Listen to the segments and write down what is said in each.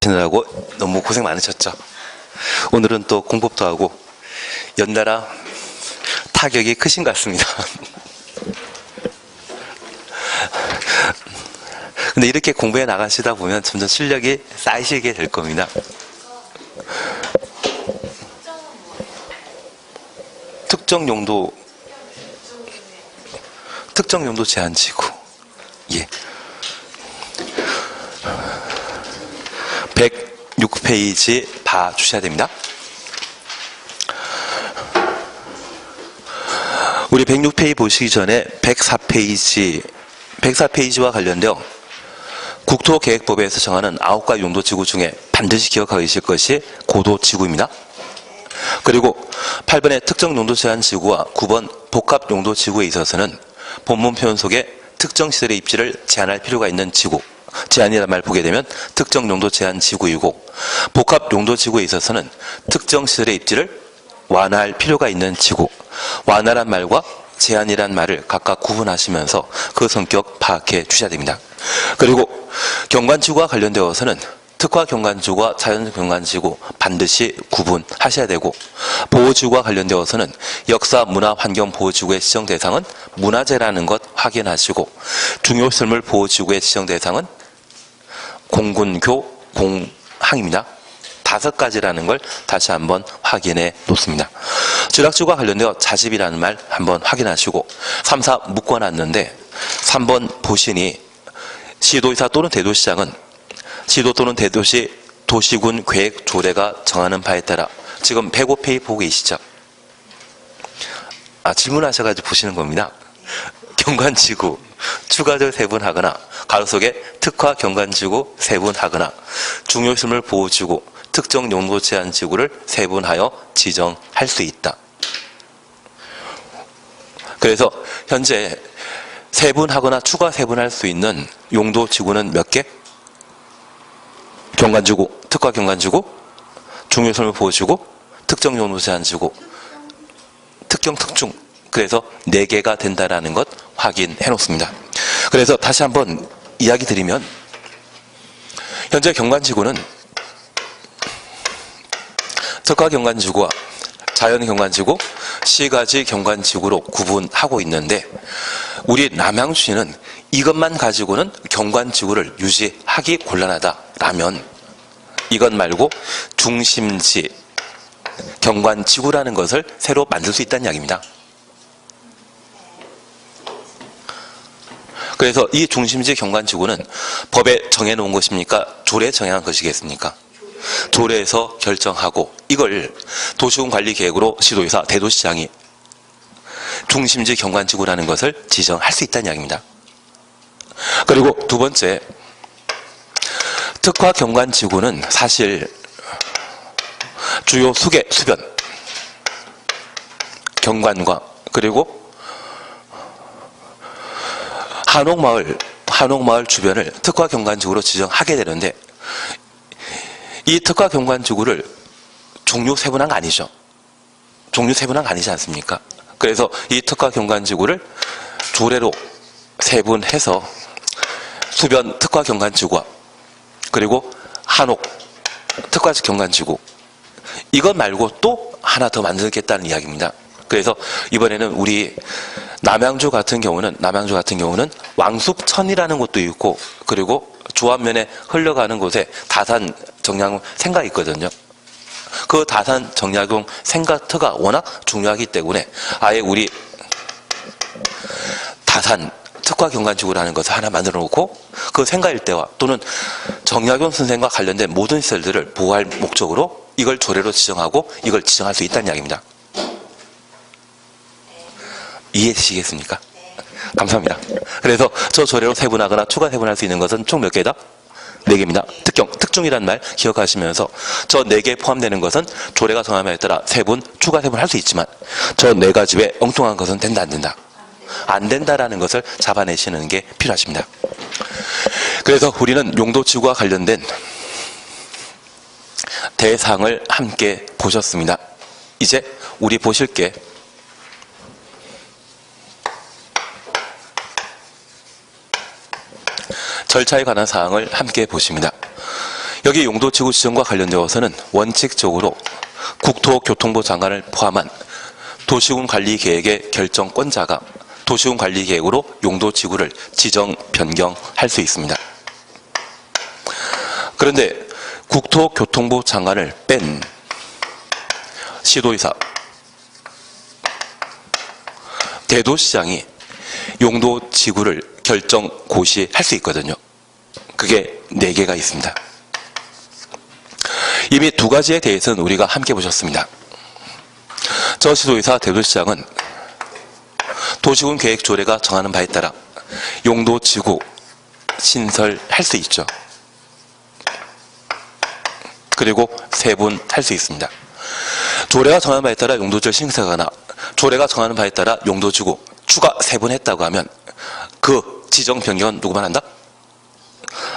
지느라고 너무 고생 많으셨죠. 오늘은 또 공법도 하고 연달아 타격이 크신 것 같습니다. 근데 이렇게 공부해 나가시다 보면 점점 실력이 쌓이시게 될 겁니다. 특정 용도 제한지구. 예. 106페이지 봐 주셔야 됩니다. 우리 106페이지 보시기 전에 104페이지와 관련되어 국토계획법에서 정하는 9가지 용도지구 중에 반드시 기억하고 계실 것이 고도지구입니다. 그리고 8번의 특정 용도 제한 지구와 9번 복합 용도 지구에 있어서는 본문 표현 속에 특정 시설의 입지를 제한할 필요가 있는 지구, 제한이라는 말 보게 되면 특정 용도 제한 지구이고, 복합 용도 지구에 있어서는 특정 시설의 입지를 완화할 필요가 있는 지구, 완화란 말과 제한이란 말을 각각 구분하시면서 그 성격 파악해 주셔야 됩니다. 그리고 경관지구와 관련되어서는 특화 경관지구와 자연 경관지구 반드시 구분하셔야 되고, 보호지구와 관련되어서는 역사, 문화, 환경 보호지구의 지정 대상은 문화재라는 것 확인하시고, 중요시설물 보호지구의 지정 대상은 공군교, 공항입니다. 5가지라는 걸 다시 한번 확인해 놓습니다. 주락지구와 관련되어 자집이라는 말 한번 확인하시고, 3, 4 묶어놨는데 3번 보시니 시도의사 또는 대도시장은 시도 또는 대도시 도시군 계획 조례가 정하는 바에 따라, 지금 105페이지 보고 계시죠? 질문하셔가지고 보시는 겁니다. 경관지구 추가적으로 세분하거나 가로 속에 특화 경관지구 세분하거나 중요시설 보호지구 특정 용도 제한 지구를 세분하여 지정할 수 있다. 그래서 현재 세분하거나 추가 세분할 수 있는 용도 지구는 몇 개? 경관지구, 특화 경관지구, 중요시설 보호지구, 특정 용도 제한 지구, 특경 특중. 그래서 4개가 된다라는 것 확인해 놓습니다. 그래서 다시 한번 이야기 드리면, 현재 경관지구는 특화 경관지구와 자연 경관지구, 시가지 경관지구로 구분하고 있는데, 우리 남양주시는 이것만 가지고는 경관지구를 유지하기 곤란하다라면 이것 말고 중심지 경관지구라는 것을 새로 만들 수 있다는 이야기입니다. 그래서 이 중심지 경관지구는 법에 정해놓은 것입니까? 조례에 정한 것이겠습니까? 조례에서 결정하고, 이걸 도시군 관리 계획으로 시도의사, 대도시장이 중심지 경관지구라는 것을 지정할 수 있다는 이야기입니다. 그리고 두 번째, 특화 경관지구는 사실 주요 수계, 수변, 경관과 그리고 한옥마을 주변을 특화 경관지구로 지정하게 되는데, 이 특화 경관지구를 종류 세분한 거 아니죠. 종류 세분한 거 아니지 않습니까? 그래서 이 특화 경관지구를 조례로 세분해서 수변 특화 경관지구와 그리고 한옥 특화적 경관지구, 이것 말고 또 하나 더 만들겠다는 이야기입니다. 그래서 이번에는 우리 남양주 같은 경우는 왕숙천이라는 곳도 있고, 그리고 조합면에 흘러가는 곳에 다산 정약용 생가가 있거든요. 그 다산 정약용 생가터가 워낙 중요하기 때문에 아예 우리 다산 특화 경관지구라는 것을 하나 만들어 놓고, 그 생가 일대와 또는 정약용 선생과 관련된 모든 시설들을 보호할 목적으로 이걸 조례로 지정하고 이걸 지정할 수 있다는 이야기입니다. 이해되시겠습니까? 감사합니다. 그래서 저 조례로 세분하거나 추가 세분할 수 있는 것은 총 몇 개다? 4개입니다. 특중이라는 말 기억하시면서 저 4개 포함되는 것은 조례가 정함에 따라 세분, 추가 세분할 수 있지만 저 4가지 외 엉뚱한 것은 된다, 안 된다? 안 된다라는 것을 잡아내시는 게 필요하십니다. 그래서 우리는 용도지구와 관련된 대상을 함께 보셨습니다. 이제 우리 보실 게 절차에 관한 사항을 함께 보십니다. 여기 용도지구 지정과 관련되어서는 원칙적으로 국토교통부 장관을 포함한 도시군관리계획의 결정권자가 도시군관리계획으로 용도지구를 지정, 변경할 수 있습니다. 그런데 국토교통부 장관을 뺀 시도의사, 대도시장이 용도지구를 결정, 고시할 수 있거든요. 그게 4개가 있습니다. 이미 2가지에 대해서는 우리가 함께 보셨습니다. 저 시도의사, 대도시장은 도시군 계획 조례가 정하는 바에 따라 용도지구 신설할 수 있죠. 그리고 세분할 수 있습니다. 조례가 정하는 바에 따라 용도지를 신설하거나 조례가 정하는 바에 따라 용도지구 추가 세분했다고 하면 그 지정 변경은 누구만 한다?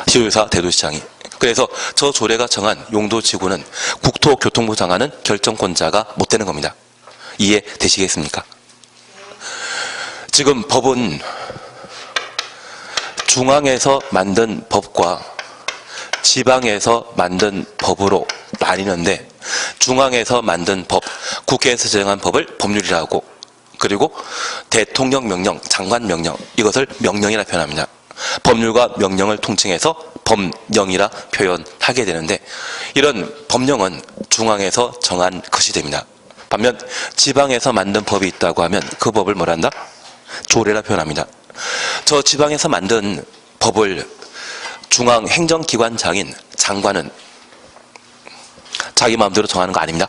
시도의사, 대도시장이. 그래서 저 조례가 정한 용도지구는 국토교통부 장관은 결정권자가 못 되는 겁니다. 이해되시겠습니까? 지금 법은 중앙에서 만든 법과 지방에서 만든 법으로 나뉘는데, 중앙에서 만든 법, 국회에서 제정한 법을 법률이라고, 그리고 대통령 명령, 장관 명령, 이것을 명령이라 표현합니다. 법률과 명령을 통칭해서 법령이라 표현하게 되는데, 이런 법령은 중앙에서 정한 것이 됩니다. 반면 지방에서 만든 법이 있다고 하면 그 법을 뭐라 한다? 조례라 표현합니다. 저 지방에서 만든 법을 중앙행정기관장인 장관은 자기 마음대로 정하는 거 아닙니다.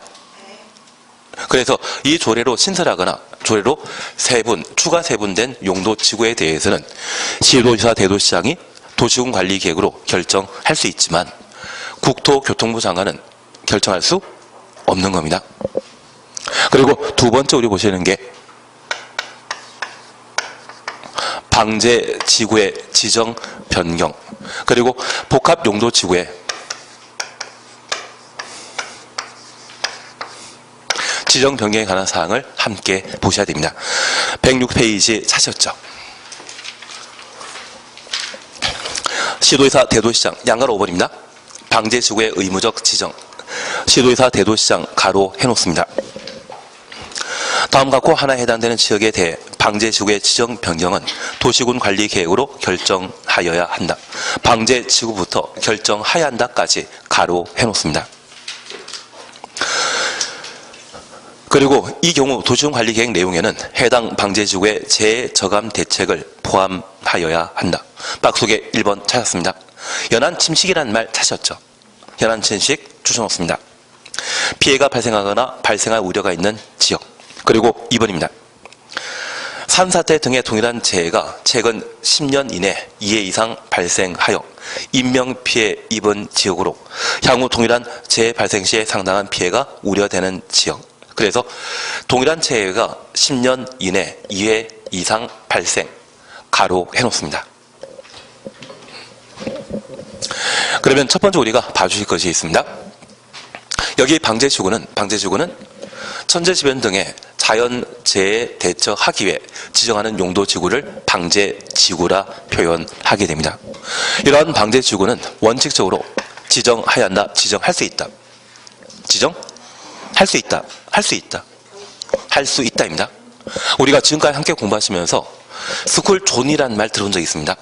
그래서 이 조례로 신설하거나 조례로 추가 세분된 용도지구에 대해서는 시도지사, 대도시장이 도시군관리계획으로 결정할 수 있지만 국토교통부 장관은 결정할 수 없는 겁니다. 그리고 2번째 우리 보시는 게 방제지구의 지정, 변경, 그리고 복합용도지구의 지정 변경에 관한 사항을 함께 보셔야 됩니다. 106페이지 찾으셨죠? 시도의사, 대도시장, 양가로 5번입니다. 방제지구의 의무적 지정, 시도의사, 대도시장 가로 해놓습니다. 다음과 같고 하나에 해당되는 지역에 대해 방제지구의 지정 변경은 도시군 관리 계획으로 결정하여야 한다. 방제지구부터 결정하여야 한다까지 가로 해놓습니다. 그리고 이 경우 도시군 관리 계획 내용에는 해당 방제지구의 재저감 대책을 포함하여야 한다. 박스 속에 1번 찾았습니다. 연안 침식이라는 말 찾으셨죠? 연안 침식 주셔놓습니다. 피해가 발생하거나 발생할 우려가 있는 지역. 그리고 2번입니다. 산사태 등의 동일한 재해가 최근 10년 이내 2회 이상 발생하여 인명피해 입은 지역으로 향후 동일한 재해 발생 시에 상당한 피해가 우려되는 지역. 그래서 동일한 재해가 10년 이내 2회 이상 발생 가로 해놓습니다. 그러면 첫 번째 우리가 봐주실 것이 있습니다. 여기 방제지구는 천재지변 등의 자연재해에 대처하기 위해 지정하는 용도지구를 방제지구라 표현하게 됩니다. 이러한 방제지구는 원칙적으로 지정하여야 한다, 지정할 수 있다. 지정할 수 있다, 할 수 있다입니다. 우리가 지금까지 함께 공부하시면서 스쿨존이라는 말 들어본 적 있습니다.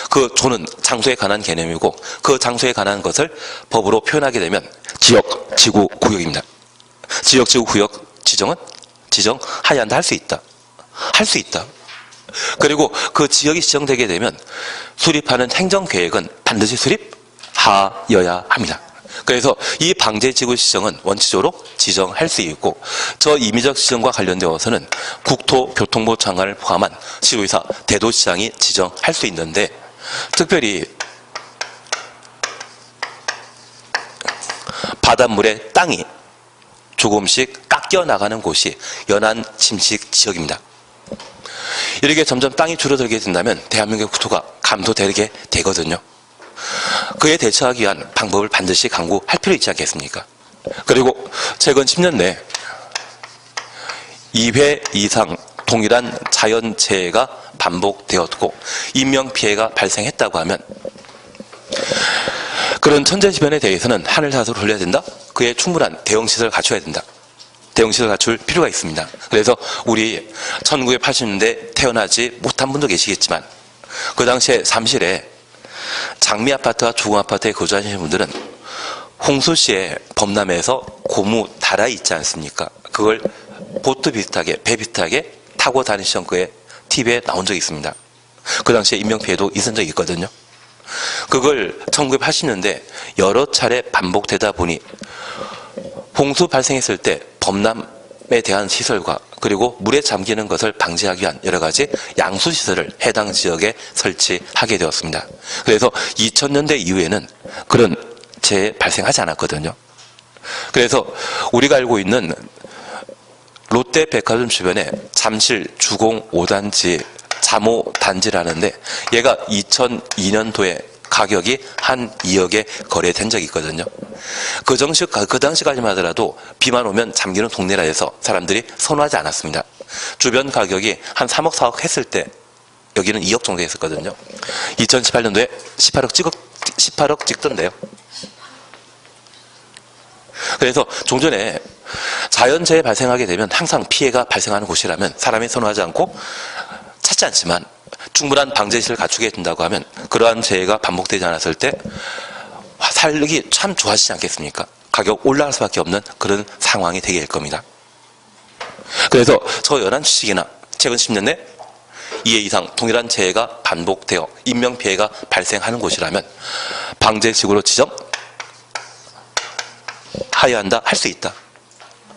그 존은 장소에 관한 개념이고 그 장소에 관한 것을 법으로 표현하게 되면 지역, 지구, 구역입니다. 지역, 지구, 구역 지정은 지정하여야 한다, 할 수 있다. 그리고 그 지역이 지정되게 되면 수립하는 행정계획은 반드시 수립하여야 합니다. 그래서 이 방제지구 지정은 원칙적으로 지정할 수 있고 저 임의적 지정과 관련되어서는 국토교통부 장관을 포함한 시도의사, 대도시장이 지정할 수 있는데 특별히 바닷물의 땅이 조금씩 깎여 나가는 곳이 연안 침식 지역입니다. 이렇게 점점 땅이 줄어들게 된다면 대한민국의 국토가 감소되게 되거든요. 그에 대처하기 위한 방법을 반드시 강구할 필요 있지 않겠습니까? 그리고 최근 10년 내에 2회 이상 동일한 자연재해가 반복되었고 인명피해가 발생했다고 하면 그런 천재지변에 대해서는 하늘사수를 돌려야 된다. 그에 충분한 대응시설을 갖춰야 된다. 대응시설을 갖출 필요가 있습니다. 그래서 우리 1980년대 태어나지 못한 분도 계시겠지만 그 당시에 잠실에 장미아파트와 주공아파트에 거주하시는 분들은 홍수시에 범람해서 고무 다라이 있지 않습니까? 그걸 보트 비슷하게 배 비슷하게 타고 다니시던 그에 TV에 나온 적이 있습니다. 그 당시에 인명피해도 있은 적이 있거든요. 그걸 1980년대 여러 차례 반복되다 보니 홍수 발생했을 때 범람에 대한 시설과 그리고 물에 잠기는 것을 방지하기 위한 여러 가지 양수시설을 해당 지역에 설치하게 되었습니다. 그래서 2000년대 이후에는 그런 재해 발생하지 않았거든요. 그래서 우리가 알고 있는 롯데백화점 주변에 잠실 주공 5단지 잠호 단지라는데 얘가 2002년도에 가격이 한 2억에 거래된 적이 있거든요. 그 당시까지만 하더라도 비만 오면 잠기는 동네라 해서 사람들이 선호하지 않았습니다. 주변 가격이 한 3억 4억 했을 때 여기는 2억 정도 했었거든요. 2018년도에 18억 찍던데요. 그래서 종전에 자연재해 발생하게 되면 항상 피해가 발생하는 곳이라면 사람이 선호하지 않고 찾지 않지만 충분한 방제시를 갖추게 된다고 하면 그러한 재해가 반복되지 않았을 때 살기 참 좋아지지 않겠습니까? 가격 올라갈 수밖에 없는 그런 상황이 되게 될 겁니다. 그래서 저 연안 주식이나 최근 10년 내 2회 이상 동일한 재해가 반복되어 인명피해가 발생하는 곳이라면 방제지구로 지정하여야 한다, 할 수 있다.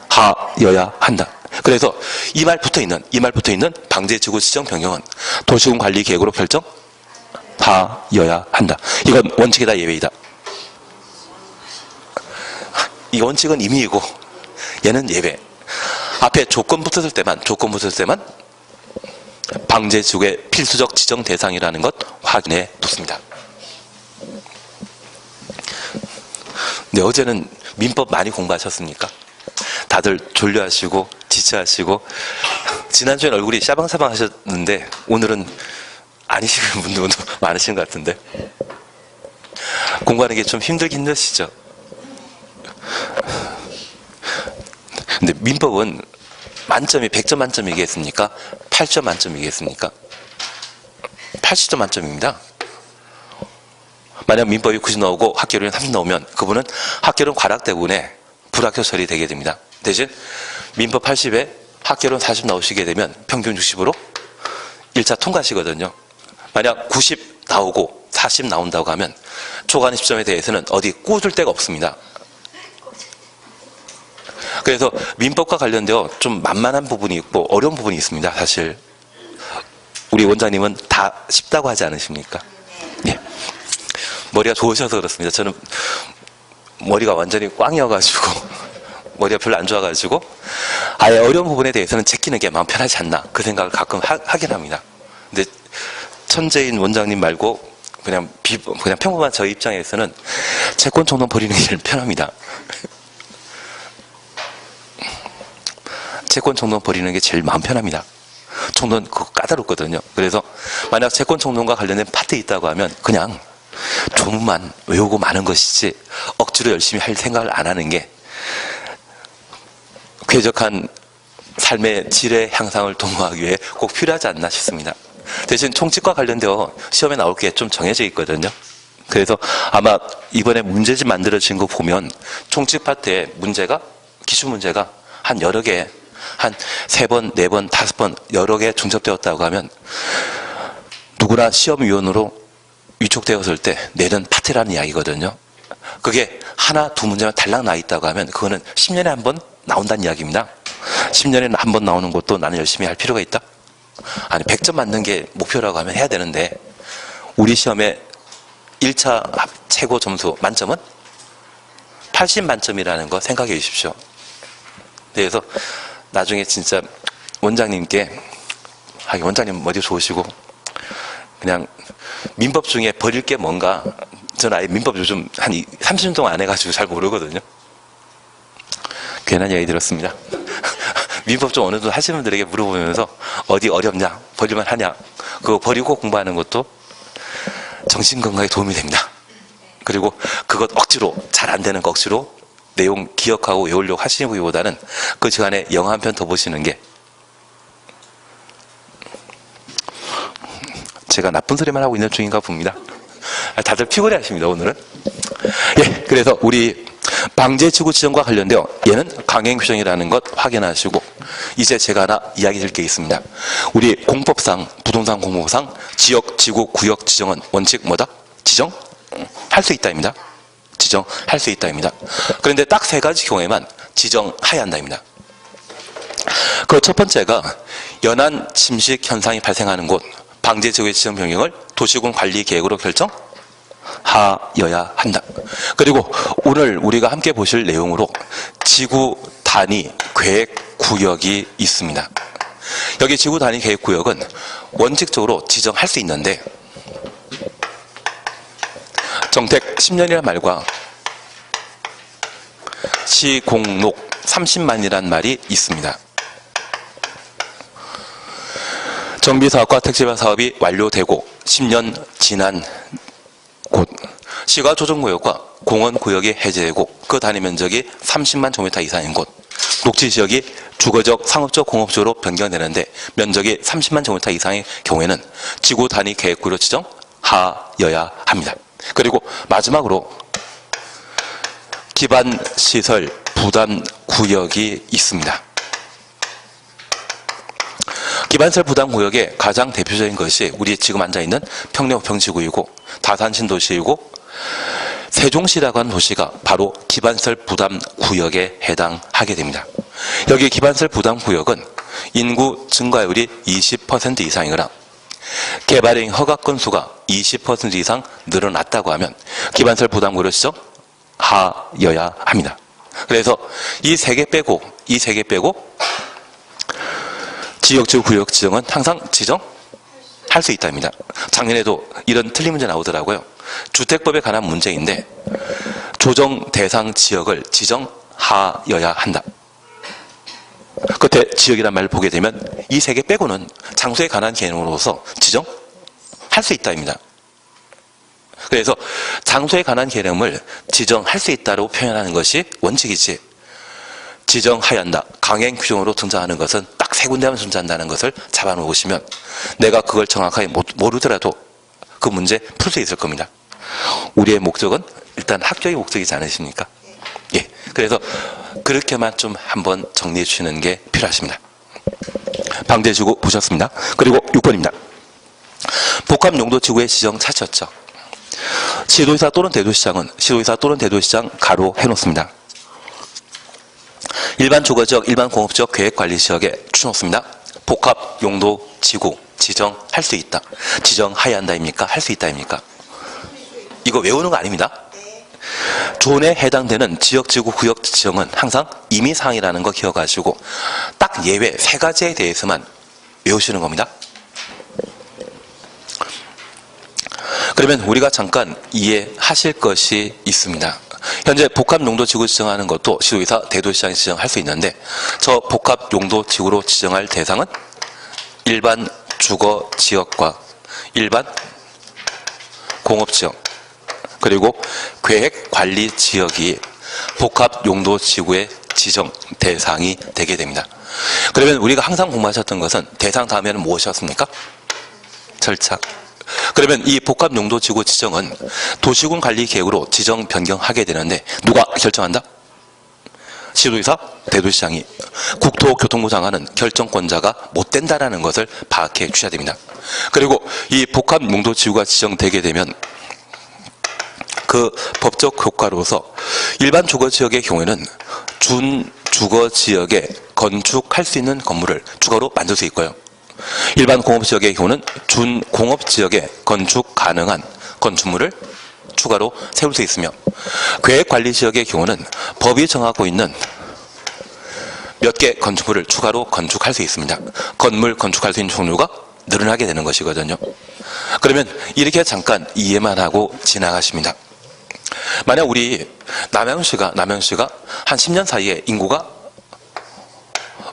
하여야 한다. 그래서 이 말 붙어 있는 방제지구 지정 변경은 도시군 관리 계획으로 결정하여야 한다. 이건 원칙이다, 예외이다. 이 원칙은 임의이고 얘는 예외. 앞에 조건 붙었을 때만 방제지구의 필수적 지정 대상이라는 것 확인해 뒀습니다. 네, 어제는 민법 많이 공부하셨습니까? 다들 졸려하시고 지체하시고 지난주엔 얼굴이 샤방샤방 하셨는데 오늘은 아니시는 분들도 많으신 것 같은데 공부하는 게 좀 힘드시죠? 근데 민법은 만점이 100점 만점이겠습니까? 8점 만점이겠습니까? 80점 만점입니다. 만약 민법이 90 나오고 학교료는 30 나오면 그분은 학교료는 과락 때문에 불합격 처리되게 됩니다. 대신 민법 80에 학교료는 40 나오시게 되면 평균 60으로 1차 통과하시거든요. 만약 90 나오고 40 나온다고 하면 초과하는 10점에 대해서는 어디 꽂을 데가 없습니다. 그래서 민법과 관련되어 좀 만만한 부분이 있고 어려운 부분이 있습니다. 사실 우리 원장님은 다 쉽다고 하지 않으십니까? 예. 머리가 좋으셔서 그렇습니다. 저는 머리가 완전히 꽝이어가지고 머리가 별로 안 좋아가지고 아예 어려운 부분에 대해서는 제끼는 게 마음 편하지 않나 그 생각을 가끔 하긴 합니다. 근데 천재인 원장님 말고 그냥 평범한 저희 입장에서는 채권 총론 버리는 게 제일 편합니다. 채권 총론 버리는 게 제일 마음 편합니다. 총론 그거 까다롭거든요. 그래서 만약 채권 총론과 관련된 파트 있다고 하면 그냥 조문만 외우고 마는 것이지 억지로 열심히 할 생각을 안 하는 게 쾌적한 삶의 질의 향상을 도모하기 위해 꼭 필요하지 않나 싶습니다. 대신 총칙과 관련되어 시험에 나올 게 좀 정해져 있거든요. 그래서 아마 이번에 문제집 만들어진 거 보면 총칙 파트에 문제가 기출문제가 한 여러 개 한 3번, 4번, 5번 여러 개 중첩되었다고 하면 누구나 시험위원으로 위촉되었을 때 내는 파트라는 이야기거든요. 그게 하나, 두 문제만 달랑 나 있다고 하면 그거는 10년에 한 번 나온다는 이야기입니다. 10년에 한 번 나오는 것도 나는 열심히 할 필요가 있다? 아니 100점 맞는 게 목표라고 하면 해야 되는데 우리 시험에 1차 최고 점수 만점은 80 만점이라는 거 생각해 주십시오. 그래서 나중에 진짜 원장님께 원장님 머리 좋으시고 그냥 민법 중에 버릴 게 뭔가 저는 아예 민법 요즘 한 30년 동안 안 해가지고 잘 모르거든요. 괜한 얘기 들었습니다. 민법 좀 어느 정도 하시는 분들에게 물어보면서 어디 어렵냐 버릴만 하냐 그거 버리고 공부하는 것도 정신건강에 도움이 됩니다. 그리고 그것 억지로 잘 안 되는 거 억지로 내용 기억하고 외우려고 하시기보다는 그 시간에 영화 한 편 더 보시는 게 제가 나쁜 소리만 하고 있는 중인가 봅니다. 다들 피곤해 하십니다, 오늘은. 예, 그래서 우리 방제지구 지정과 관련되어 얘는 강행규정이라는 것 확인하시고 이제 제가 하나 이야기 드릴 게 있습니다. 우리 공법상, 부동산 공법상 지역, 지구, 구역 지정은 원칙 뭐다? 지정? 할 수 있다입니다. 지정할 수 있다입니다. 그런데 딱 세 가지 경우에만 지정하여야 한다입니다. 그 첫 번째가 연안 침식 현상이 발생하는 곳 방제지구의 지정 변경을 도시군 관리 계획으로 결정하여야 한다. 그리고 오늘 우리가 함께 보실 내용으로 지구 단위 계획 구역이 있습니다. 여기 지구 단위 계획 구역은 원칙적으로 지정할 수 있는데 정택 10년이라는 말과 시공록 30만이라는 말이 있습니다. 정비사업과 택지화 사업이 완료되고 10년 지난 곳 시가 조정구역과 공원구역이 해제되고 그 단위 면적이 30만 제곱미터 이상인 곳 녹지지역이 주거적, 상업적, 공업적으로 변경되는데 면적이 30만 제곱미터 이상의 경우에는 지구 단위 계획구로 지정하여야 합니다. 그리고 마지막으로 기반시설 부담구역이 있습니다. 기반시설 부담구역의 가장 대표적인 것이 우리 지금 앉아있는 평내호평지구이고 다산신도시이고 세종시라고 하는 도시가 바로 기반시설 부담구역에 해당하게 됩니다. 여기 기반시설 부담구역은 인구 증가율이 20% 이상이거나 개발행 허가 건수가 20% 이상 늘어났다고 하면 기반시설 부담구역을 지정하여야 합니다. 그래서 이 세 개 빼고 지역지구 구역 지정은 항상 지정할 수 있답니다. 작년에도 이런 틀린 문제 나오더라고요. 주택법에 관한 문제인데 조정 대상 지역을 지정하여야 한다. 끝에 지역이란 말을 보게 되면 이 세 개 빼고는 장소에 관한 개념으로서 지정할 수 있다입니다. 그래서 장소에 관한 개념을 지정할 수 있다고 표현하는 것이 원칙이지 지정하여야 한다. 강행 규정으로 등장하는 것은 딱 세 군데만 존재한다는 것을 잡아놓으시면 내가 그걸 정확하게 모르더라도 그 문제 풀 수 있을 겁니다. 우리의 목적은 일단 학교의 목적이지 않으십니까? 예. 그래서 그렇게만 좀 한번 정리해 주시는 게 필요하십니다. 방제지구 보셨습니다. 그리고 6번입니다. 복합용도지구의 지정 찾으셨죠? 시도지사 또는 대도시장은 시도지사 또는 대도시장 가로 해놓습니다. 일반 주거지역, 일반 공업지역 계획관리지역에 추놓습니다. 복합용도지구 지정할 수 있다. 지정하여야 한다입니까? 할 수 있다입니까? 이거 외우는 거 아닙니다. 존에 해당되는 지역지구 구역 지정은 항상 임의사항이라는 거 기억하시고 딱 예외 세 가지에 대해서만 외우시는 겁니다. 그러면 우리가 잠깐 이해하실 것이 있습니다. 현재 복합용도지구 지정하는 것도 시도지사, 대도시장이 지정할 수 있는데 저 복합용도지구로 지정할 대상은 일반 주거지역과 일반 공업지역 그리고 계획관리지역이 복합용도지구의 지정 대상이 되게 됩니다. 그러면 우리가 항상 공부하셨던 것은 대상 다음에는 무엇이었습니까? 절차. 그러면 이 복합용도지구 지정은 도시군 관리계획으로 지정 변경하게 되는데 누가 결정한다? 시도지사, 대도시장이. 국토교통부 장관은 결정권자가 못 된다라는 것을 파악해 주셔야 됩니다. 그리고 이 복합용도지구가 지정되게 되면 그 법적 효과로서 일반 주거지역의 경우에는 준주거지역에 건축할 수 있는 건물을 추가로 만들 수 있고요. 일반 공업지역의 경우는 준공업지역에 건축 가능한 건축물을 추가로 세울 수 있으며 계획관리지역의 경우는 법이 정하고 있는 몇 개 건축물을 추가로 건축할 수 있습니다. 건물 건축할 수 있는 종류가 늘어나게 되는 것이거든요. 그러면 이렇게 잠깐 이해만 하고 지나가십니다. 만약 우리 남양주가 한 10년 사이에 인구가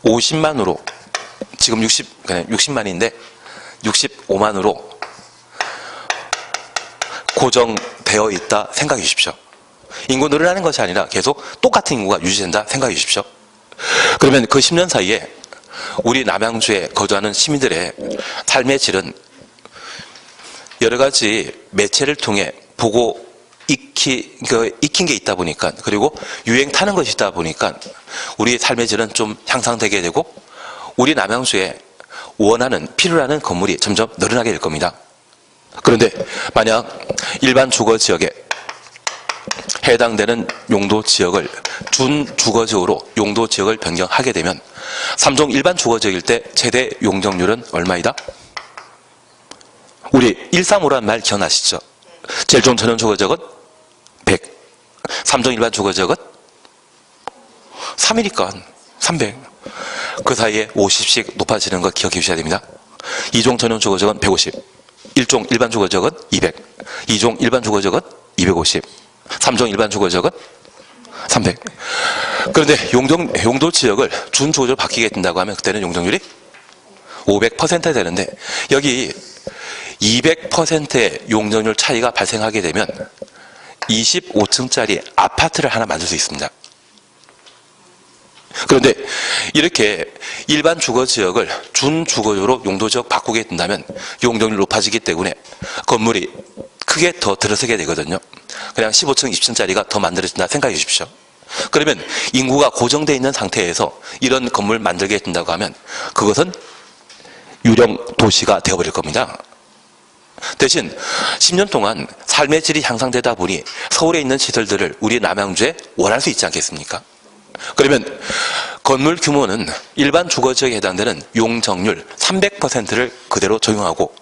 50만으로 지금 60만인데 65만으로 고정되어 있다 생각해 주십시오. 인구 늘어나는 것이 아니라 계속 똑같은 인구가 유지된다 생각해 주십시오. 그러면 그 10년 사이에 우리 남양주에 거주하는 시민들의 삶의 질은 여러 가지 매체를 통해 보고 익힌 게 있다 보니까, 그리고 유행 타는 것이 있다 보니까 우리 삶의 질은 좀 향상되게 되고 우리 남양주에 원하는, 필요로 하는 건물이 점점 늘어나게 될 겁니다. 그런데 만약 일반 주거 지역에 해당되는 용도 지역을 준주거지역으로 용도 지역을 변경하게 되면 3종 일반 주거지역일 때 최대 용적률은 얼마이다? 우리 135라는 말 기억나시죠? 제일 좋은 전용 주거지역은 100. 3종 일반 주거지역은 3이니까 300. 그 사이에 50씩 높아지는 거 기억해 주셔야 됩니다. 2종 전용 주거지역은 150. 1종 일반 주거지역은 200. 2종 일반 주거지역은 250. 3종 일반 주거지역은 300. 그런데 용도 지역을 준주거지역으로 바뀌게 된다고 하면 그때는 용적률이 500% 되는데, 여기 200%의 용적률 차이가 발생하게 되면 25층짜리 아파트를 하나 만들 수 있습니다. 그런데 이렇게 일반 주거지역을 준주거지역으로 용도지역 바꾸게 된다면 용적률이 높아지기 때문에 건물이 크게 더 들어서게 되거든요. 그냥 15층, 20층짜리가 더 만들어진다 생각해 주십시오. 그러면 인구가 고정되어 있는 상태에서 이런 건물 만들게 된다고 하면 그것은 유령 도시가 되어버릴 겁니다. 대신 10년 동안 삶의 질이 향상되다 보니 서울에 있는 시설들을 우리 남양주에 원할 수 있지 않겠습니까? 그러면 건물 규모는 일반 주거지역에 해당되는 용적률 300%를 그대로 적용하고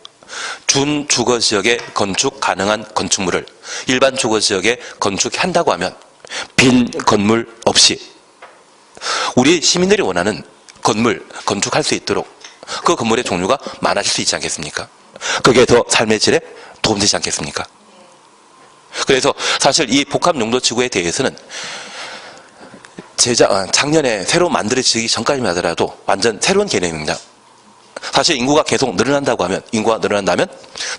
준주거지역에 건축 가능한 건축물을 일반 주거지역에 건축한다고 하면 빈 건물 없이 우리 시민들이 원하는 건물 건축할 수 있도록 그 건물의 종류가 많아질 수 있지 않겠습니까? 그게 더 삶의 질에 도움되지 않겠습니까? 그래서 사실 이 복합용도지구에 대해서는 작년에 새로 만들어지기 전까지만 하더라도 완전 새로운 개념입니다. 사실 인구가 계속 늘어난다고 하면, 인구가 늘어난다면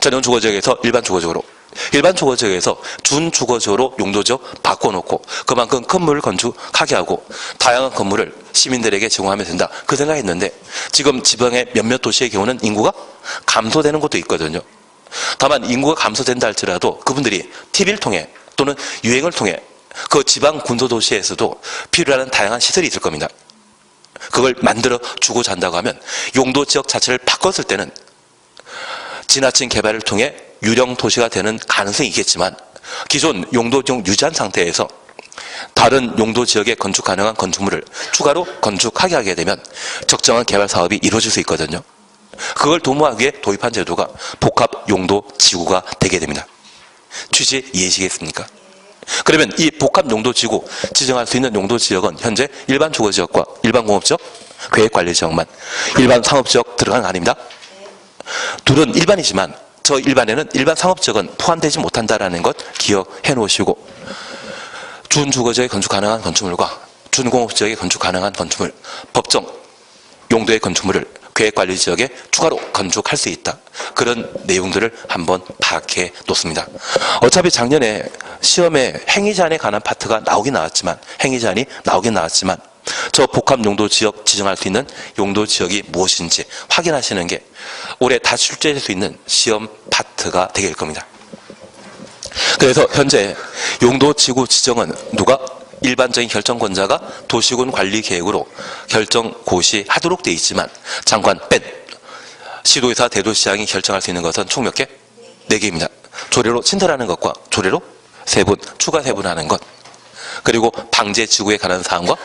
전용 주거지역에서 일반 주거지역으로, 일반 주거지역에서 준주거지역으로 용도지역 바꿔놓고 그만큼 건물을 건축하게 하고 다양한 건물을 시민들에게 제공하면 된다, 그 생각했는데 지금 지방의 몇몇 도시의 경우는 인구가 감소되는 곳도 있거든요. 다만 인구가 감소된다 할지라도 그분들이 TV를 통해 또는 유행을 통해 그 지방 군소도시에서도 필요한 다양한 시설이 있을 겁니다. 그걸 만들어 주고자 한다고 하면 용도지역 자체를 바꿨을 때는 지나친 개발을 통해 유령 도시가 되는 가능성이 있겠지만 기존 용도지역 유지한 상태에서 다른 용도지역에 건축 가능한 건축물을 추가로 건축하게 하게 되면 적정한 개발 사업이 이루어질 수 있거든요. 그걸 도모하기 위해 도입한 제도가 복합용도지구가 되게 됩니다. 취지 이해하시겠습니까? 그러면 이 복합용도지구 지정할 수 있는 용도지역은 현재 일반 주거지역과 일반 공업지역, 계획관리지역만, 일반 상업지역 들어가는 거 아닙니다. 둘은 일반이지만 저 일반에는 일반 상업지역은 포함되지 못한다는 것 기억해 놓으시고, 준주거지역에 건축 가능한 건축물과 준공업지역에 건축 가능한 건축물, 법정 용도의 건축물을 계획관리지역에 추가로 건축할 수 있다, 그런 내용들을 한번 파악해 놓습니다. 어차피 작년에 시험에 행위제한에 관한 파트가 나오긴 나왔지만 저 복합용도지역 지정할 수 있는 용도지역이 무엇인지 확인하시는 게 올해 다 출제될 수 있는 시험 파트가 되게 될 겁니다. 그래서 현재 용도지구 지정은 누가? 일반적인 결정권자가 도시군 관리 계획으로 결정 고시하도록 되어 있지만 장관 뺀 시도의사 대도시장이 결정할 수 있는 것은 총 몇 개? 4개입니다. 조례로 친절하는 것과 조례로 세분, 추가 세분하는 것, 그리고 방제지구에 관한 사항과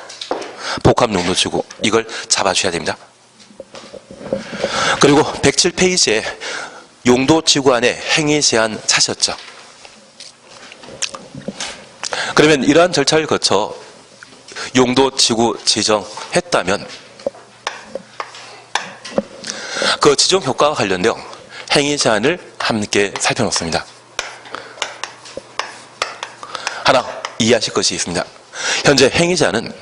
복합용도지구, 이걸 잡아주셔야 됩니다. 그리고 107페이지에 용도지구 안에 행위 제한 찾으셨죠? 그러면 이러한 절차를 거쳐 용도지구 지정했다면 그 지정 효과와 관련되어 행위 제한을 함께 살펴놓습니다. 하나 이해하실 것이 있습니다. 현재 행위 제한은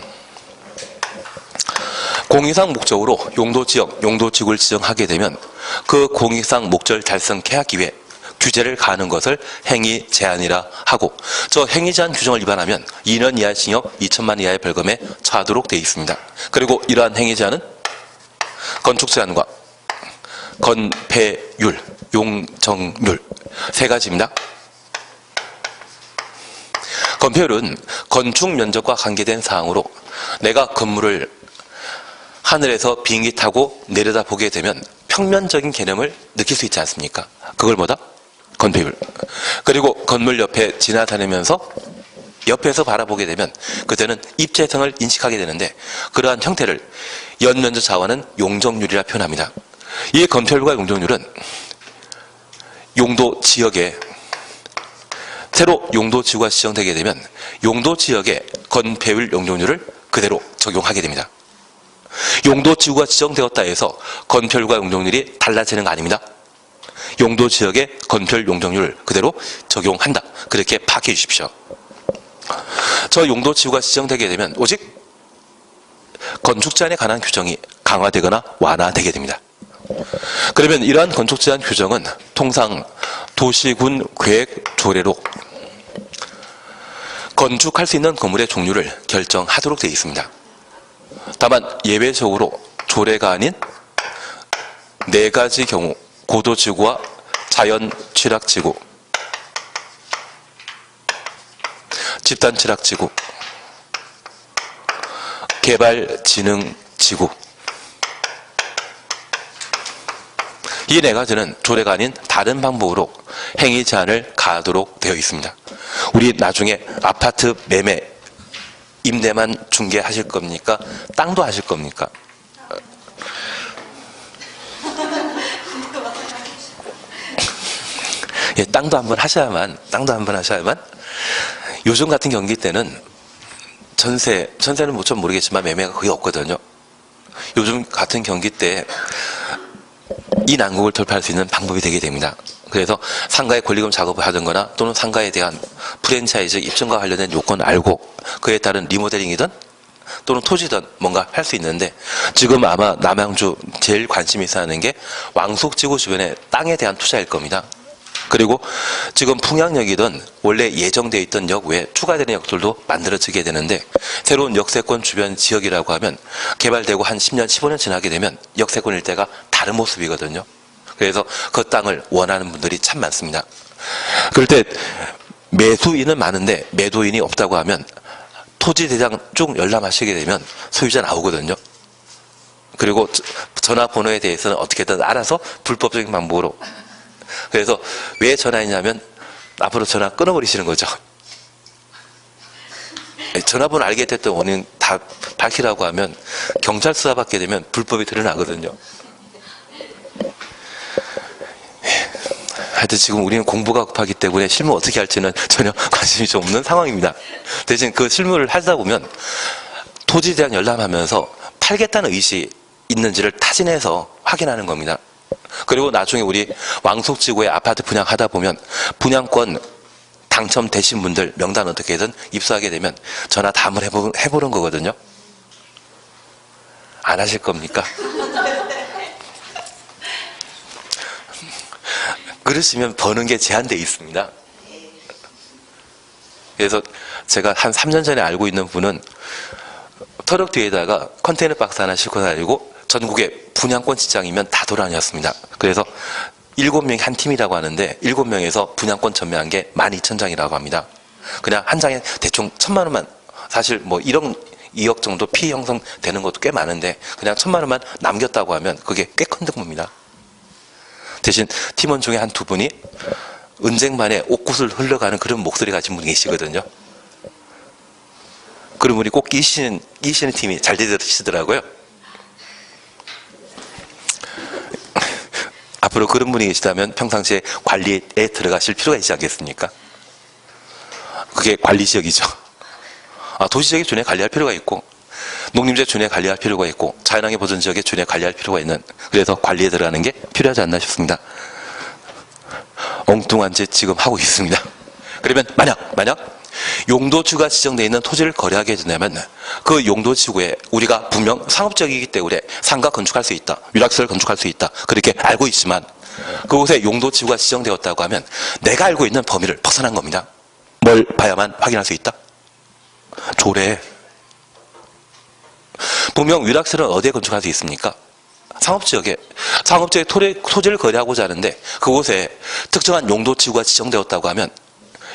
공익상 목적으로 용도지역, 용도지구를 지정하게 되면 그 공익상 목적을 달성하기 위해 규제를 가하는 것을 행위 제한이라 하고, 저 행위 제한 규정을 위반하면 2년 이하의 징역 2천만 이하의 벌금에 처하도록 되어 있습니다. 그리고 이러한 행위 제한은 건축 제한과 건폐율, 용적률 세 가지입니다. 건폐율은 건축 면적과 관계된 사항으로 내가 건물을 하늘에서 비행기 타고 내려다보게 되면 평면적인 개념을 느낄 수 있지 않습니까? 그걸 뭐다? 건폐율. 그리고 건물 옆에 지나다니면서 옆에서 바라보게 되면 그때는 입체성을 인식하게 되는데, 그러한 형태를 연면적 자원은 용적률이라 표현합니다. 이 건폐율과 용적률은 용도 지역에 새로 용도 지구가 지정되게 되면 용도 지역의 건폐율 용적률을 그대로 적용하게 됩니다. 용도 지구가 지정되었다 해서 건폐율과 용적률이 달라지는 거 아닙니다. 용도 지역의 건폐율 용적률을 그대로 적용한다. 그렇게 파악해 주십시오. 저 용도 지구가 지정되게 되면 오직 건축 제한에 관한 규정이 강화되거나 완화되게 됩니다. 그러면 이러한 건축 제한 규정은 통상 도시군 계획 조례로 건축할 수 있는 건물의 종류를 결정하도록 되어 있습니다. 다만 예외적으로 조례가 아닌 4가지 경우 고도지구와 자연취락지구, 집단취락지구, 개발진흥지구, 이 4가지는 조례가 아닌 다른 방법으로 행위 제한을 가하도록 되어 있습니다. 우리 나중에 아파트 매매, 임대만 중개하실 겁니까? 땅도 하실 겁니까? 예, 땅도 한번 하셔야만 요즘 같은 경기 때는 전세는 뭐 좀 모르겠지만 매매가 거의 없거든요. 요즘 같은 경기 때 이 난국을 돌파할 수 있는 방법이 되게 됩니다. 그래서 상가의 권리금 작업을 하든거나 또는 상가에 대한 프랜차이즈 입증과 관련된 요건을 알고 그에 따른 리모델링이든 또는 토지든 뭔가 할 수 있는데, 지금 아마 남양주 제일 관심이 있어 하는 게 왕속지구 주변의 땅에 대한 투자일 겁니다. 그리고 지금 풍양역이든 원래 예정되어 있던 역 외에 추가되는 역들도 만들어지게 되는데, 새로운 역세권 주변 지역이라고 하면 개발되고 한 10년, 15년 지나게 되면 역세권 일대가 다른 모습이거든요. 그래서 그 땅을 원하는 분들이 참 많습니다. 그럴 때 매수인은 많은데 매도인이 없다고 하면 토지 대장 쭉 열람하시게 되면 소유자 나오거든요. 그리고 전화번호에 대해서는 어떻게든 알아서 불법적인 방법으로. 그래서 왜 전화했냐면 앞으로 전화 끊어버리시는 거죠. 전화번호 알게 됐던 원인 다 밝히라고 하면 경찰 수사 받게 되면 불법이 드러나거든요. 하여튼 지금 우리는 공부가 급하기 때문에 실무 어떻게 할지는 전혀 관심이 좀 없는 상황입니다. 대신 그 실무를 하다 보면 토지에 대한 열람하면서 팔겠다는 의식이 있는지를 타진해서 확인하는 겁니다. 그리고 나중에 우리 왕속지구에 아파트 분양하다 보면 분양권 당첨되신 분들 명단 어떻게든 입수하게 되면 전화 다 한번 해보는 거거든요. 안 하실 겁니까? 그러시면 버는 게 제한되어 있습니다. 그래서 제가 한 3년 전에 알고 있는 분은 트럭 뒤에다가 컨테이너 박스 하나 싣고 다니고 전국에 분양권 직장이면 다 돌아다녔습니다. 그래서 7명이 한 팀이라고 하는데 7명에서 분양권 전매한 게 12,000장이라고 합니다. 그냥 한 장에 대충 1,000만 원만, 사실 뭐 1억, 2억 정도 피해 형성되는 것도 꽤 많은데 그냥 1,000만 원만 남겼다고 하면 그게 꽤 큰 득모입니다. 대신 팀원 중에 한 2분이 은쟁반에 옥구슬 흘러가는 그런 목소리 가진 분이 계시거든요. 그런 분이 꼭 끼시는 팀이 잘 되시더라고요. 앞으로 그런 분이 계시다면 평상시에 관리에 들어가실 필요가 있지 않겠습니까? 그게 관리지역이죠. 도시지역에 준해 관리할 필요가 있고, 농림지역 준해 관리할 필요가 있고, 자연환경 보존지역에 준해 관리할 필요가 있는, 그래서 관리에 들어가는 게 필요하지 않나 싶습니다. 엉뚱한 짓 지금 하고 있습니다. 그러면 만약 용도지구가 지정되어 있는 토지를 거래하게 된다면 그 용도지구에 우리가 분명 상업적이기 때문에 상가 건축할 수 있다, 유락시설 건축할 수 있다, 그렇게 알고 있지만 그곳에 용도지구가 지정되었다고 하면 내가 알고 있는 범위를 벗어난 겁니다. 뭘 봐야만 확인할 수 있다? 조례. 분명 위락설은 어디에 건축할 수 있습니까? 상업지역에. 상업지역에 토지를 거래하고자 하는데 그곳에 특정한 용도지구가 지정되었다고 하면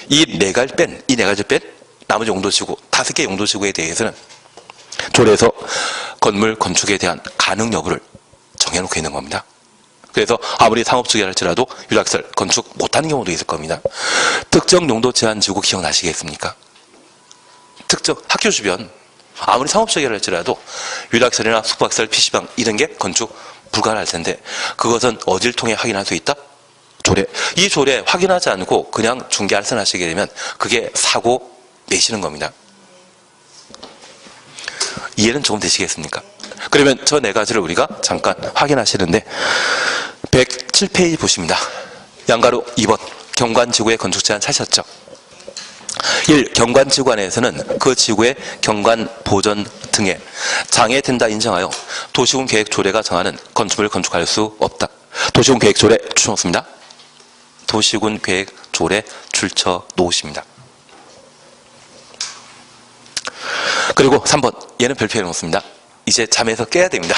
이 네 가지를 뺀 나머지 용도지구 5개 용도지구에 대해서는 조례에서 건물 건축에 대한 가능 여부를 정해놓고 있는 겁니다. 그래서 아무리 상업지역이라 할지라도 유락설 건축 못하는 경우도 있을 겁니다. 특정 용도 제한 지구 기억나시겠습니까? 특정 학교 주변 아무리 상업지역이라 할지라도 유락설이나 숙박설, PC방 이런 게 건축 불가할 텐데 그것은 어디를 통해 확인할 수 있다? 조례. 이 조례 확인하지 않고 그냥 중개할선하시게 되면 그게 사고 내시는 겁니다. 이해는 조금 되시겠습니까? 그러면 저 네 가지를 우리가 잠깐 확인하시는데 107페이지 보십니다. 양가로 2번 경관지구의 건축 제한 찾으셨죠? 1. 경관지구 안에서는 그 지구의 경관 보전 등에 장애된다 인정하여 도시군 계획 조례가 정하는 건축물을 건축할 수 없다. 도시군 계획 조례 추천했습니다. 도시군 계획 조례 줄쳐 놓으십니다. 그리고 3번 얘는 별표해 놓습니다. 이제 잠에서 깨야 됩니다.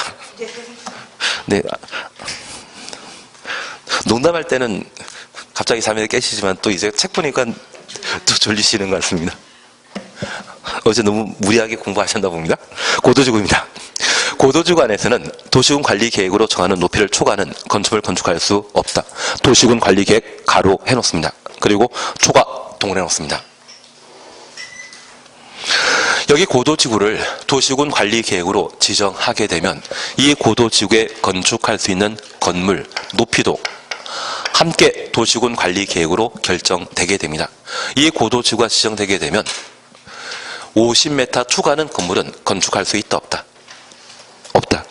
네. 농담할 때는 갑자기 잠에서 깨시지만 또 이제 책 보니까 또 졸리시는 것 같습니다. 어제 너무 무리하게 공부하셨나 봅니다. 고도지구입니다. 고도지구 안에서는 도시군 관리 계획으로 정하는 높이를 초과하는 건축을 건축할 수 없다. 도시군 관리 계획 가로 해놓습니다. 그리고 초과 동을 해놓습니다. 여기 고도지구를 도시군 관리 계획으로 지정하게 되면 이 고도지구에 건축할 수 있는 건물 높이도 함께 도시군 관리 계획으로 결정되게 됩니다. 이 고도지구가 지정되게 되면 50m 초과하는 건물은 건축할 수 있다 없다? 없다.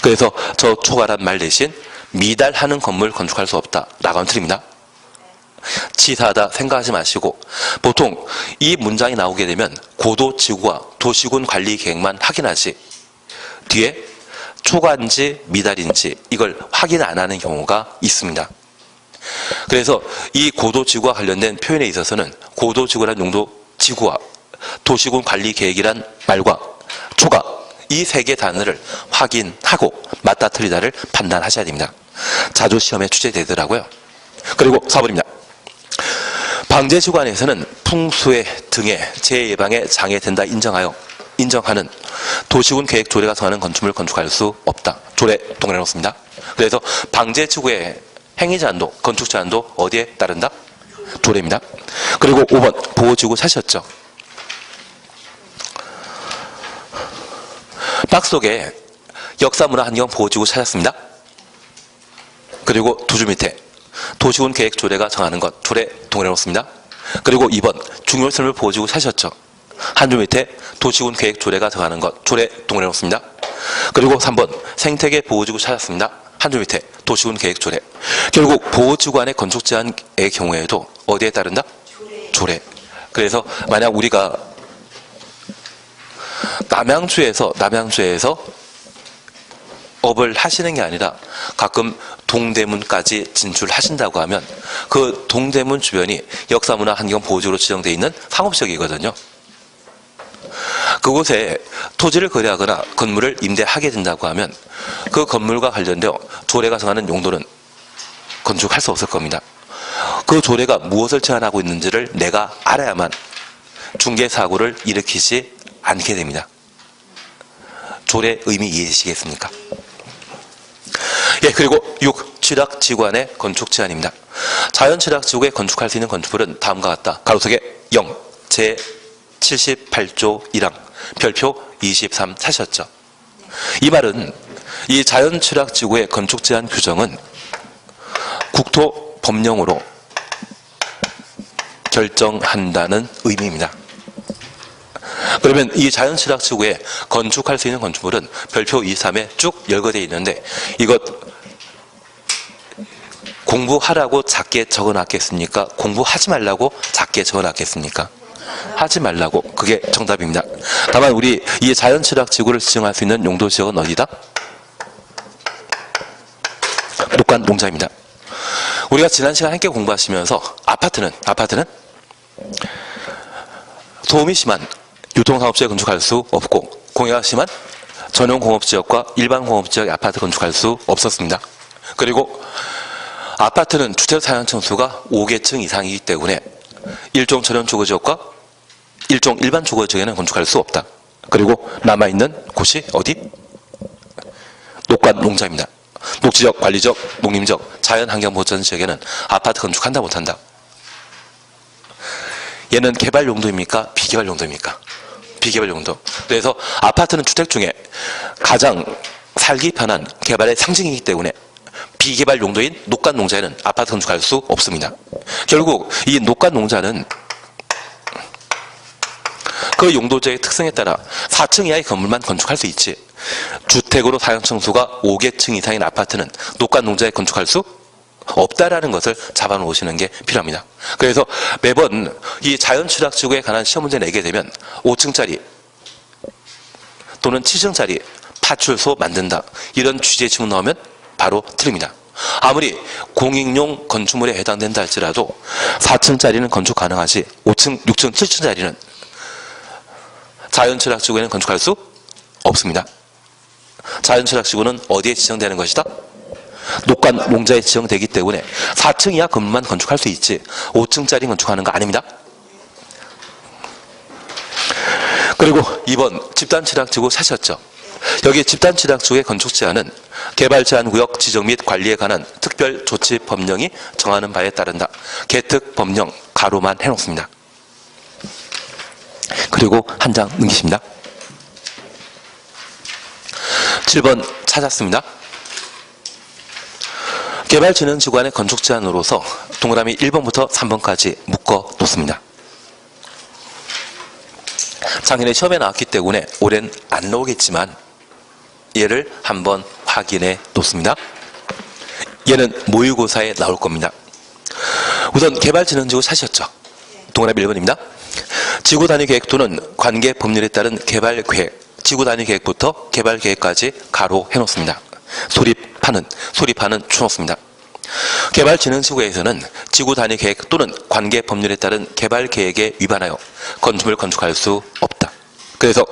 그래서 저 초과란 말 대신 미달하는 건물 건축할 수 없다 라고 하면 틀립니다. 치사하다 생각하지 마시고 보통 이 문장이 나오게 되면 고도지구와 도시군 관리 계획만 확인하지 뒤에 초과인지 미달인지 이걸 확인 안 하는 경우가 있습니다. 그래서 이 고도지구와 관련된 표현에 있어서는 고도지구란 용도지구와 도시군 관리 계획이란 말과 초과 이 세 개 단어를 확인하고 맞다 틀리다를 판단하셔야 됩니다. 자주 시험에 출제되더라고요. 그리고 4번입니다. 방제지구 안에서는 풍수해 등의 재해 예방에 장애된다 인정하는 도시군 계획 조례가 정하는 건축물을 건축할 수 없다. 조례 동일해 놓습니다. 그래서 방제지구의 행위 제한도 건축 제한도 어디에 따른다? 조례입니다. 그리고 5번 보호지구 찾으셨죠? 박스 속에 역사문화환경 보호지구 찾았습니다. 그리고 두 줄 밑에 도시군 계획 조례가 정하는 것 조례 동일해 놓습니다. 그리고 2번 중요시설 보호지구 찾으셨죠? 한 줄 밑에 도시군 계획 조례가 정하는 것 조례 동일해 놓습니다. 그리고 3번 생태계 보호지구 찾았습니다. 한 줄 밑에 도시군 계획 조례. 결국 보호지구 안의 건축 제한의 경우에도 어디에 따른다? 조례. 그래서 만약 우리가 남양주에서 업을 하시는 게 아니라 가끔 동대문까지 진출하신다고 하면 그 동대문 주변이 역사문화 환경 보호지구로 지정되어 있는 상업지역이거든요. 그곳에 토지를 거래하거나 건물을 임대하게 된다고 하면 그 건물과 관련되어 조례가 정하는 용도는 건축할 수 없을 겁니다. 그 조례가 무엇을 제한하고 있는지를 내가 알아야만 중개사고를 일으키지 않게 됩니다. 조례 의미 이해되시겠습니까? 예, 그리고 6. 취락지구안의 건축 제한입니다. 자연취락지구에 건축할 수 있는 건축물은 다음과 같다. 가로속에 0. 제 78조 1항 별표 23 사셨죠? 이 말은 이 자연취락지구의 건축 제한 규정은 국토법령으로 결정한다는 의미입니다. 그러면 이 자연취락지구에 건축할 수 있는 건축물은 별표 23에 쭉 열거되어 있는데 이것 공부하라고 작게 적어놨겠습니까? 공부하지 말라고 작게 적어놨겠습니까? 하지 말라고. 그게 정답입니다. 다만 우리 이 자연취락지구를 지정할 수 있는 용도지역은 어디다? 녹관 농자입니다. 우리가 지난 시간 함께 공부하시면서 아파트는 소음이 심한 유통상업지에 건축할 수 없고 공해가 심한 전용공업지역과 일반공업지역에 아파트 건축할 수 없었습니다. 그리고 아파트는 주택사용층수가 5개층 이상이기 때문에 일종 전용주거지역과 일종 일반 주거지역에는 건축할 수 없다. 그리고 남아있는 곳이 어디? 녹관 농자입니다. 녹지적, 관리적, 농림적, 자연환경보전지역에는 아파트 건축한다 못한다. 얘는 개발 용도입니까? 비개발 용도입니까? 비개발 용도. 그래서 아파트는 주택 중에 가장 살기 편한 개발의 상징이기 때문에 비개발 용도인 녹관 농자에는 아파트 건축할 수 없습니다. 결국 이 녹관 농자는 그 용도지의 특성에 따라 4층 이하의 건물만 건축할 수 있지, 주택으로 사용층수가 5개층 이상인 아파트는 녹관 농자에 건축할 수 없다라는 것을 잡아놓으시는 게 필요합니다. 그래서 매번 이 자연취락지구에 관한 시험 문제 내게 되면 5층짜리 또는 7층짜리 파출소 만든다, 이런 취지의 질문 나오면 바로 틀립니다. 아무리 공익용 건축물에 해당된다 할지라도 4층짜리는 건축 가능하지 5층, 6층, 7층짜리는 자연취락지구에는 건축할 수 없습니다. 자연취락지구는 어디에 지정되는 것이다? 녹관 농자에 지정되기 때문에 4층 이하 건물만 건축할 수 있지 5층짜리 건축하는 거 아닙니다. 그리고 2번 집단취락지구 사셨죠? 여기 집단취락지구의 건축 제한은 개발제한구역 지정 및 관리에 관한 특별조치법령이 정하는 바에 따른다. 개특법령 가로만 해놓습니다. 그리고 한 장 넘기십니다. 7번 찾았습니다. 개발진흥지구안의 건축 제한으로서 동그라미 1번부터 3번까지 묶어 놓습니다. 작년에 시험에 나왔기 때문에 올해는 안 나오겠지만 얘를 한번 확인해 놓습니다. 얘는 모의고사에 나올 겁니다. 우선 개발진흥지구 사셨죠? 동그라미 1번입니다. 지구단위계획 또는 관계 법률에 따른 개발계획, 지구단위계획부터 개발계획까지 가로 해놓습니다. 소립하는 쳐놓습니다. 개발진흥지구에서는 지구단위계획 또는 관계 법률에 따른 개발계획에 위반하여 건축물을 건축할 수 없다. 그래서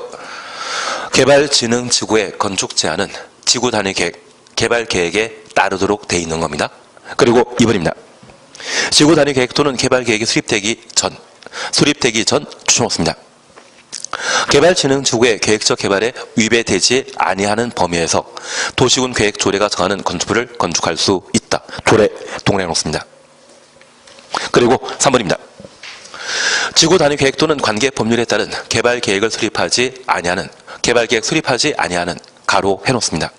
개발진흥지구의 건축 제한은 지구단위계획, 개발계획에 따르도록 되어 있는 겁니다. 그리고 2번입니다. 지구단위계획 또는 개발계획이 수립되기 전 추천했습니다. 개발진흥지구의 계획적 개발에 위배되지 아니하는 범위에서 도시군 계획 조례가 정하는 건축물을 건축할 수 있다. 조례 동그라미 놓습니다. 그리고 3번입니다. 지구단위 계획 또는 관계 법률에 따른 개발계획을 수립하지 아니하는, 개발계획 수립하지 아니하는 가로 해놓습니다.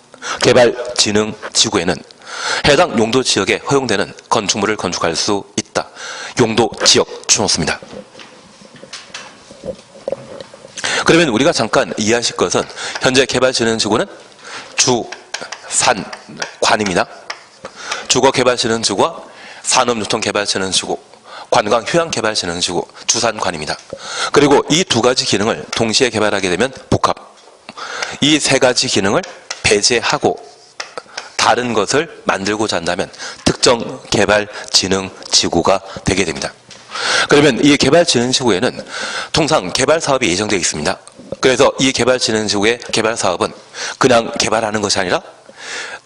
개발진흥지구에는 해당 용도지역에 허용되는 건축물을 건축할 수 있다. 용도지역 쳐놓습니다. 그러면 우리가 잠깐 이해하실 것은 현재 개발진흥지구는 주산관입니다. 주거개발진흥지구와 산업유통개발진흥지구, 관광휴양개발진흥지구, 주산관입니다. 그리고 이 두 가지 기능을 동시에 개발하게 되면 복합, 이 세 가지 기능을 배제하고 다른 것을 만들고자 한다면 특정 개발진흥지구가 되게 됩니다. 그러면 이 개발진흥지구에는 통상 개발사업이 예정되어 있습니다. 그래서 이 개발진흥지구의 개발사업은 그냥 개발하는 것이 아니라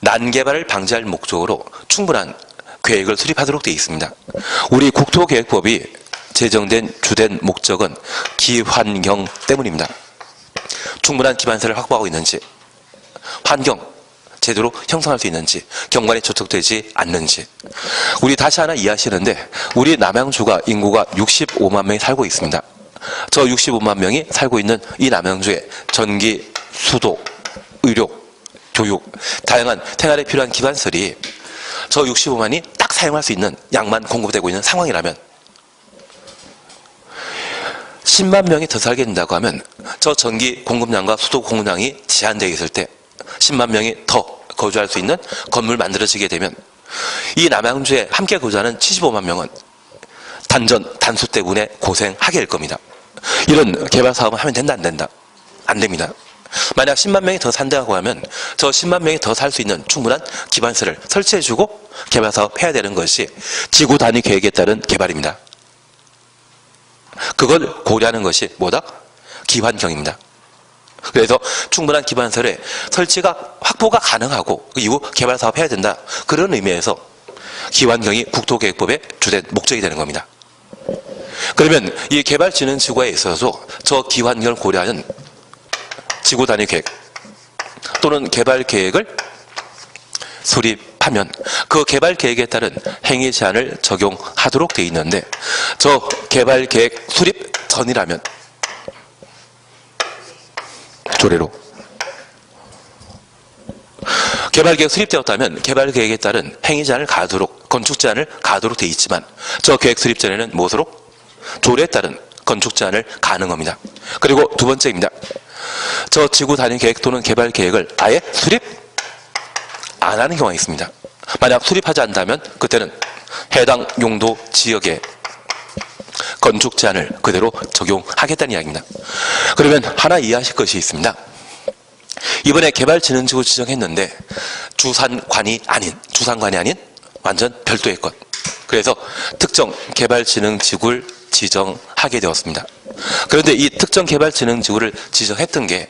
난개발을 방지할 목적으로 충분한 계획을 수립하도록 되어 있습니다. 우리 국토계획법이 제정된 주된 목적은 기환경 때문입니다. 충분한 기반세를 확보하고 있는지, 환경 제대로 형성할 수 있는지, 경관이 저촉되지 않는지. 우리 다시 하나 이해하시는데 우리 남양주가 인구가 65만 명이 살고 있습니다. 저 65만 명이 살고 있는 이 남양주에 전기, 수도, 의료, 교육, 다양한 생활에 필요한 기반설이 저 65만이 딱 사용할 수 있는 양만 공급되고 있는 상황이라면 10만 명이 더 살게 된다고 하면 저 전기 공급량과 수도 공급량이 제한되어 있을 때 10만 명이 더 거주할 수 있는 건물 만들어지게 되면 이 남양주에 함께 거주하는 75만 명은 단수 때문에 고생하게 될 겁니다. 이런 개발 사업은 하면 된다, 안 된다? 안 됩니다. 만약 10만 명이 더 산다고 하면 저 10만 명이 더 살 수 있는 충분한 기반시설을 설치해주고 개발사업 해야 되는 것이 지구 단위 계획에 따른 개발입니다. 그걸 고려하는 것이 뭐다? 기반경입니다. 그래서 충분한 기반시설의 설치가 확보가 가능하고 그 이후 개발사업 해야 된다. 그런 의미에서 기반경이 국토계획법의 주된 목적이 되는 겁니다. 그러면 이 개발진흥지구에 있어서 저 기반경을 고려하는 지구 단위 계획 또는 개발 계획을 수립하면 그 개발 계획에 따른 행위 제한을 적용하도록 되어 있는데 저 개발 계획 수립 전이라면 조례로 개발 계획 수립되었다면 개발 계획에 따른 행위 제한을 가하도록 건축 제한을 가하도록 되어 있지만 저 계획 수립 전에는 무엇으로? 조례에 따른 건축 제한을 가하는 겁니다. 그리고 두 번째입니다. 저 지구 단위 계획 또는 개발 계획을 아예 수립 안 하는 경우가 있습니다. 만약 수립하지 않는다면 그때는 해당 용도 지역에 건축 제한을 그대로 적용하겠다는 이야기입니다. 그러면 하나 이해하실 것이 있습니다. 이번에 개발진흥지구 지정했는데 주산관이 아닌 완전 별도의 것. 그래서 특정 개발진흥지구를 지정하게 되었습니다. 그런데 이 특정 개발진흥지구를 지정했던 게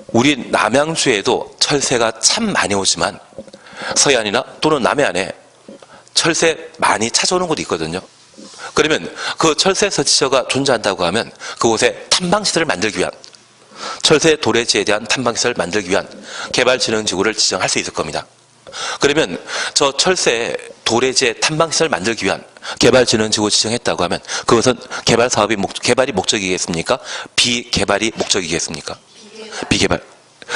우리 남양주에도 철새가 참 많이 오지만 서해안이나 또는 남해안에 철새 많이 찾아오는 곳이 있거든요. 그러면 그 철새 서치처가 존재한다고 하면 그곳에 탐방시설을 만들기 위한 철새 도래지에 대한 탐방시설을 만들기 위한 개발진흥지구를 지정할 수 있을 겁니다. 그러면 저 철새 도래지에 탐방시설을 만들기 위한 개발진흥지구 지정했다고 하면 그것은 개발이 목적이겠습니까? 비개발이 목적이겠습니까? 비개발.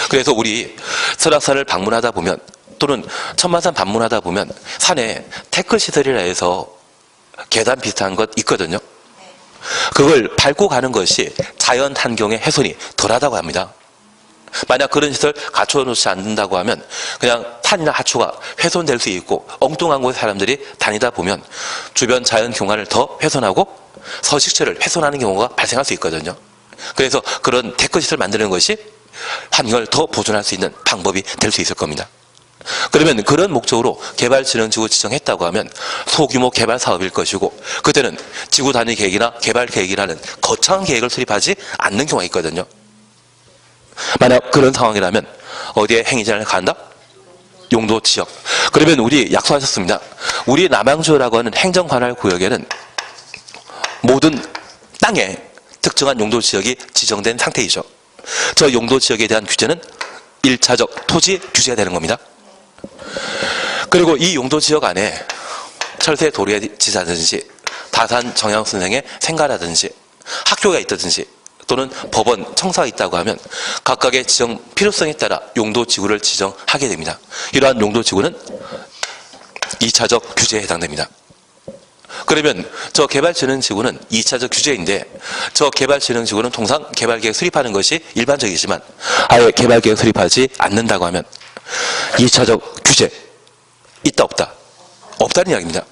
그래서 우리 설악산을 방문하다 보면 또는 천마산 방문하다 보면 산에 태클시설이라 해서 계단 비슷한 것 있거든요. 그걸 밟고 가는 것이 자연 환경의 훼손이 덜하다고 합니다. 만약 그런 시설 갖춰놓지 않는다고 하면 그냥 산이나 하초가 훼손될 수 있고 엉뚱한 곳에 사람들이 다니다 보면 주변 자연 경관을 더 훼손하고 서식처를 훼손하는 경우가 발생할 수 있거든요. 그래서 그런 태클시설 만드는 것이 환경을 더 보존할 수 있는 방법이 될 수 있을 겁니다. 그러면 그런 목적으로 개발진흥지구 지정했다고 하면 소규모 개발 사업일 것이고 그때는 지구 단위 계획이나 개발 계획이라는 거창한 계획을 수립하지 않는 경우가 있거든요. 만약 그런 상황이라면 어디에 행위 제한을 가한다? 용도 지역. 그러면 우리 약속하셨습니다. 우리 남양주라고 하는 행정관할 구역에는 모든 땅에 특정한 용도 지역이 지정된 상태이죠. 저 용도 지역에 대한 규제는 1차적 토지 규제가 되는 겁니다. 그리고 이 용도 지역 안에 철새 도래지라든지 다산 정양 선생의 생가라든지 학교가 있다든지 또는 법원, 청사가 있다고 하면 각각의 지정 필요성에 따라 용도 지구를 지정하게 됩니다. 이러한 용도 지구는 2차적 규제에 해당됩니다. 그러면 저 개발진흥지구는 2차적 규제인데 저 개발진흥지구는 통상 개발계획 수립하는 것이 일반적이지만 아예 개발계획 수립하지 않는다고 하면 2차적 규제 있다 없다? 없다는 이야기입니다.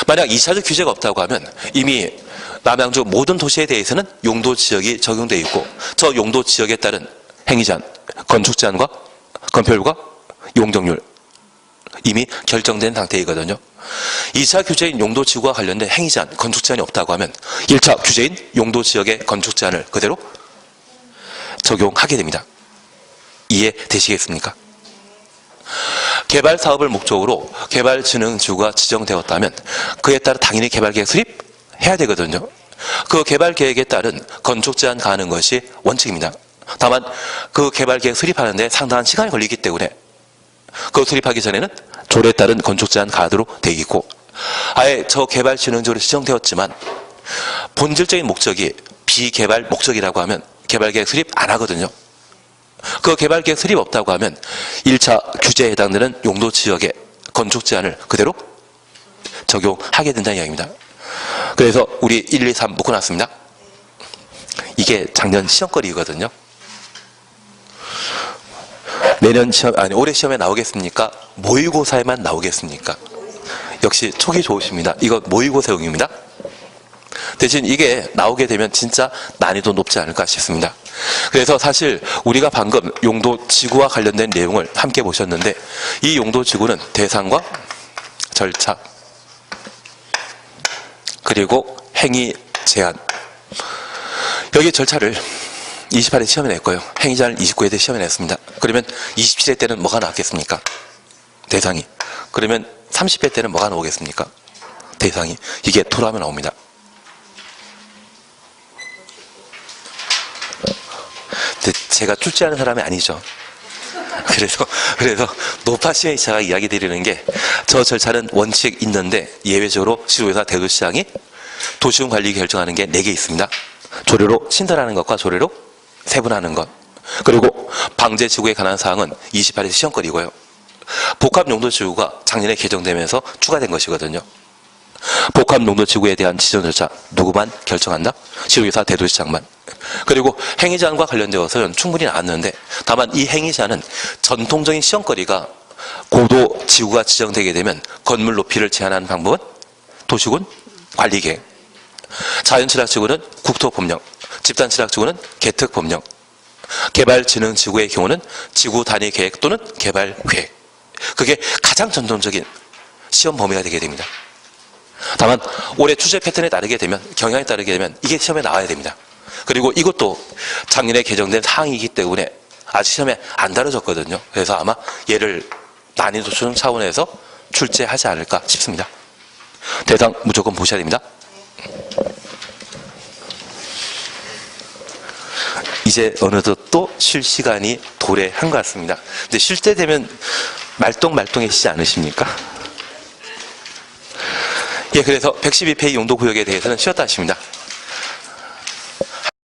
만약 2차적 규제가 없다고 하면 이미 남양주 모든 도시에 대해서는 용도 지역이 적용되어 있고 저 용도 지역에 따른 행위 제한, 건축 제한과 건폐율과 용적률 이미 결정된 상태이거든요. 2차 규제인 용도 지구와 관련된 행위 제한, 건축 제한이 없다고 하면 1차 규제인 용도 지역의 건축 제한을 그대로 적용하게 됩니다. 이해되시겠습니까? 개발 사업을 목적으로 개발진흥지구가 지정되었다면 그에 따라 당연히 개발계획 수립해야 되거든요. 그 개발계획에 따른 건축 제한 가하는 것이 원칙입니다. 다만 그 개발계획 수립하는데 상당한 시간이 걸리기 때문에 그 수립하기 전에는 조례에 따른 건축 제한 가하도록 되어 있고 아예 저 개발진흥지구로 지정되었지만 본질적인 목적이 비개발 목적이라고 하면 개발계획 수립 안 하거든요. 그 개발계획 수립 없다고 하면 1차 규제에 해당되는 용도 지역의 건축 제한을 그대로 적용하게 된다는 이야기입니다. 그래서 우리 1, 2, 3 묶어놨습니다. 이게 작년 시험거리거든요. 내년 시험, 아니 올해 시험에 나오겠습니까? 모의고사에만 나오겠습니까? 역시 촉이 좋으십니다. 이거 모의고사용입니다. 대신 이게 나오게 되면 진짜 난이도 높지 않을까 싶습니다. 그래서 사실 우리가 방금 용도지구와 관련된 내용을 함께 보셨는데 이 용도지구는 대상과 절차 그리고 행위 제한 여기 절차를 28회 시험에 냈고요. 행위 제한을 29회 때 시험에 냈습니다. 그러면 27회 때는 뭐가 나왔겠습니까? 대상이. 그러면 30회 때는 뭐가 나오겠습니까? 대상이. 이게 토로하면 나옵니다. 제가 출제하는 사람이 아니죠. 그래서 노파 시행자가 이야기 드리는 게 저 절차는 원칙 있는데 예외적으로 시도의사 대도시장이 도시군 관리 결정하는 게 4개 있습니다. 조례로 신설하는 것과 조례로 세분하는 것. 그리고 방제지구에 관한 사항은 28회 시험거리고요. 복합용도지구가 작년에 개정되면서 추가된 것이거든요. 복합용도지구에 대한 지정 절차 누구만 결정한다? 시도의사 대도시장만. 그리고 행위제한과 관련되어서는 충분히 나왔는데 다만 이 행위제한은 전통적인 시험거리가 고도 지구가 지정되게 되면 건물 높이를 제한하는 방법은 도시군 관리계획, 자연취락지구는 국토법령, 집단취락지구는 개특법령, 개발진흥지구의 경우는 지구단위계획 또는 개발계획. 그게 가장 전통적인 시험 범위가 되게 됩니다. 다만 올해 출제 패턴에 따르게 되면 경향에 따르게 되면 이게 시험에 나와야 됩니다. 그리고 이것도 작년에 개정된 사항이기 때문에 아직 시험에 안 다뤄졌거든요. 그래서 아마 얘를 난이도 수준 차원에서 출제하지 않을까 싶습니다. 대상 무조건 보셔야 됩니다. 이제 어느덧 또 쉴 시간이 도래한 것 같습니다. 근데 쉴 때 되면 말똥말똥해지지 않으십니까? 예, 그래서 112페이지 용도구역에 대해서는 쉬었다 하십니다.